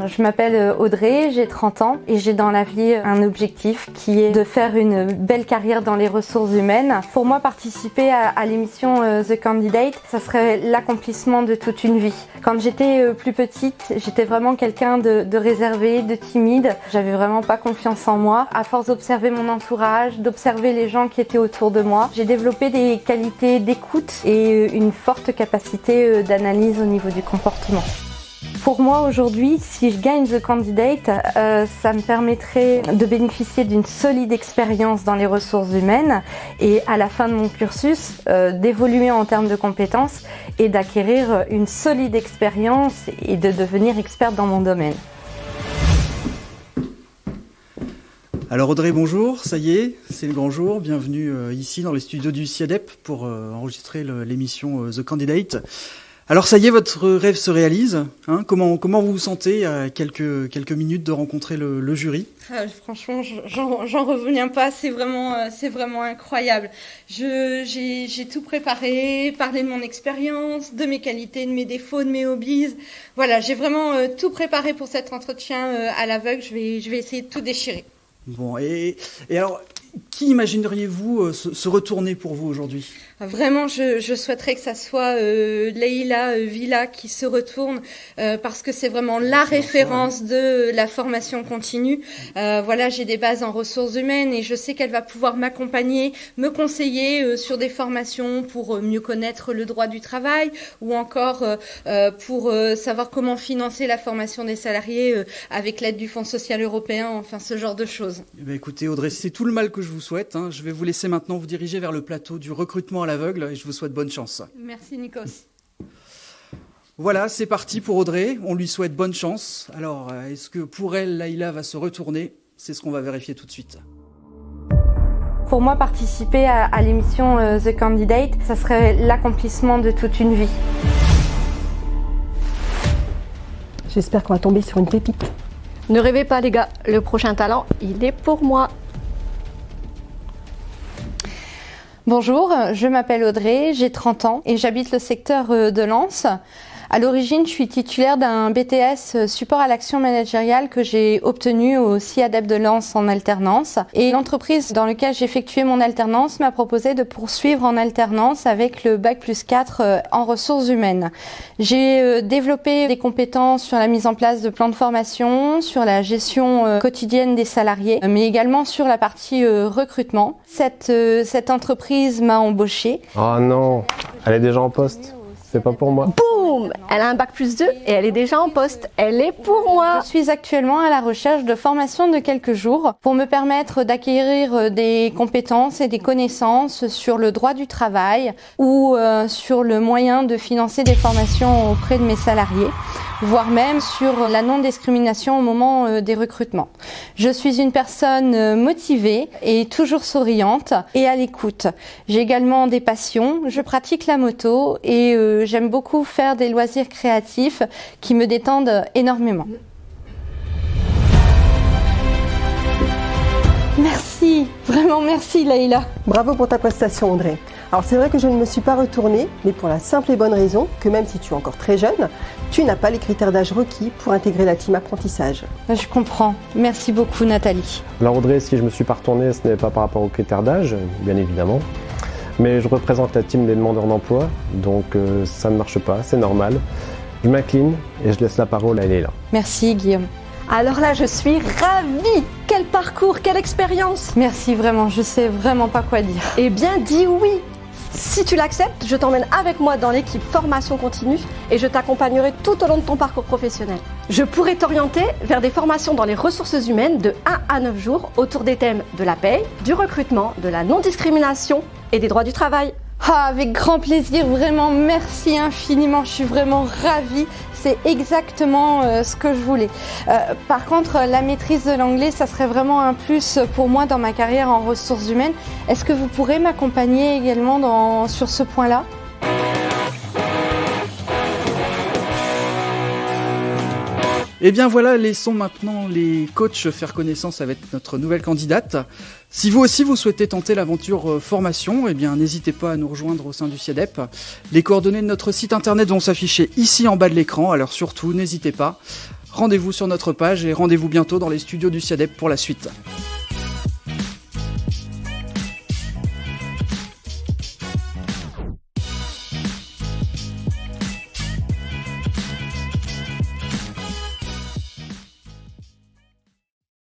je m'appelle Audrey, j'ai 30 ans et j'ai dans la vie un objectif qui est de faire une belle carrière dans les ressources humaines. Pour moi, participer à l'émission The Candidate, ça serait l'accomplissement de toute une vie. Quand j'étais plus petite, j'étais vraiment quelqu'un de réservé, de timide. J'avais vraiment pas confiance en moi. À force d'observer mon entourage, d'observer les gens qui étaient autour de moi, j'ai développé des qualités d'écoute et une forte capacité d'analyse au niveau du comportement. Pour moi aujourd'hui, si je gagne The Candidate, ça me permettrait de bénéficier d'une solide expérience dans les ressources humaines et à la fin de mon cursus, d'évoluer en termes de compétences et d'acquérir une solide expérience et de devenir experte dans mon domaine. Alors Audrey, bonjour, ça y est, c'est le grand jour. Bienvenue ici dans les studios du CIADEP pour enregistrer l'émission The Candidate. Alors ça y est, votre rêve se réalise. Hein, comment vous vous sentez à quelques minutes de rencontrer le jury? Franchement, j'en reviens pas. C'est vraiment incroyable. J'ai tout préparé, parlé de mon expérience, de mes qualités, de mes défauts, de mes hobbies. Voilà, j'ai vraiment tout préparé pour cet entretien à l'aveugle. Je vais essayer de tout déchirer. Bon, et alors, qui imagineriez-vous se retourner pour vous aujourd'hui? Vraiment, je souhaiterais que ça soit Leïla Villa qui se retourne parce que c'est vraiment la référence de la formation continue. Voilà, j'ai des bases en ressources humaines et je sais qu'elle va pouvoir m'accompagner, me conseiller sur des formations pour mieux connaître le droit du travail ou encore pour savoir comment financer la formation des salariés avec l'aide du Fonds social européen, enfin ce genre de choses. Eh bien, écoutez Audrey, c'est tout le mal que je vous souhaite. Hein. Je vais vous laisser maintenant vous diriger vers le plateau du recrutement à l'aveugle et je vous souhaite bonne chance. Merci Nikos. Voilà, c'est parti pour Audrey. On lui souhaite bonne chance. Alors, est-ce que pour elle, Laïla va se retourner? C'est ce qu'on va vérifier tout de suite. Pour moi, participer à l'émission The Candidate, ça serait l'accomplissement de toute une vie. J'espère qu'on va tomber sur une pépite. Ne rêvez pas les gars, le prochain talent, il est pour moi. Bonjour, je m'appelle Audrey, j'ai 30 ans et j'habite le secteur de Lens. À l'origine, je suis titulaire d'un BTS support à l'action managériale que j'ai obtenu au CIADEP de Lens en alternance. Et l'entreprise dans laquelle j'ai effectué mon alternance m'a proposé de poursuivre en alternance avec le Bac+4 en ressources humaines. J'ai développé des compétences sur la mise en place de plans de formation, sur la gestion quotidienne des salariés, mais également sur la partie recrutement. Cette entreprise m'a embauchée. Oh non, elle est déjà en poste. C'est pas pour moi. Boum! Elle a un Bac+2 et elle est déjà en poste. Elle est pour moi. Je suis actuellement à la recherche de formations de quelques jours pour me permettre d'acquérir des compétences et des connaissances sur le droit du travail ou sur le moyen de financer des formations auprès de mes salariés, voire même sur la non-discrimination au moment des recrutements. Je suis une personne motivée et toujours souriante et à l'écoute. J'ai également des passions, je pratique la moto et j'aime beaucoup faire des loisirs créatifs qui me détendent énormément. Merci, vraiment merci Laïla. Bravo pour ta prestation Audrey. Alors c'est vrai que je ne me suis pas retournée, mais pour la simple et bonne raison que même si tu es encore très jeune, tu n'as pas les critères d'âge requis pour intégrer la team apprentissage. Je comprends. Merci beaucoup Nathalie. Alors Audrey, si je me suis pas retourné, ce n'est pas par rapport aux critères d'âge, bien évidemment. Mais je représente la team des demandeurs d'emploi, donc ça ne marche pas, c'est normal. Je m'incline et je laisse la parole à Leïla. Merci Guillaume. Alors là, je suis ravie. Quel parcours, quelle expérience. Merci vraiment, je sais vraiment pas quoi dire. Eh bien, dis oui. Si tu l'acceptes, je t'emmène avec moi dans l'équipe formation continue et je t'accompagnerai tout au long de ton parcours professionnel. Je pourrai t'orienter vers des formations dans les ressources humaines de 1 à 9 jours autour des thèmes de la paye, du recrutement, de la non-discrimination et des droits du travail. Ah, avec grand plaisir, vraiment merci infiniment, je suis vraiment ravie, c'est exactement ce que je voulais. Par contre, la maîtrise de l'anglais, ça serait vraiment un plus pour moi dans ma carrière en ressources humaines. Est-ce que vous pourrez m'accompagner également sur ce point-là ? Eh bien voilà, laissons maintenant les coachs faire connaissance avec notre nouvelle candidate. Si vous aussi vous souhaitez tenter l'aventure formation, eh bien n'hésitez pas à nous rejoindre au sein du CIADEP. Les coordonnées de notre site internet vont s'afficher ici en bas de l'écran, alors surtout n'hésitez pas. rendez-vous sur notre page et rendez-vous bientôt dans les studios du CIADEP pour la suite.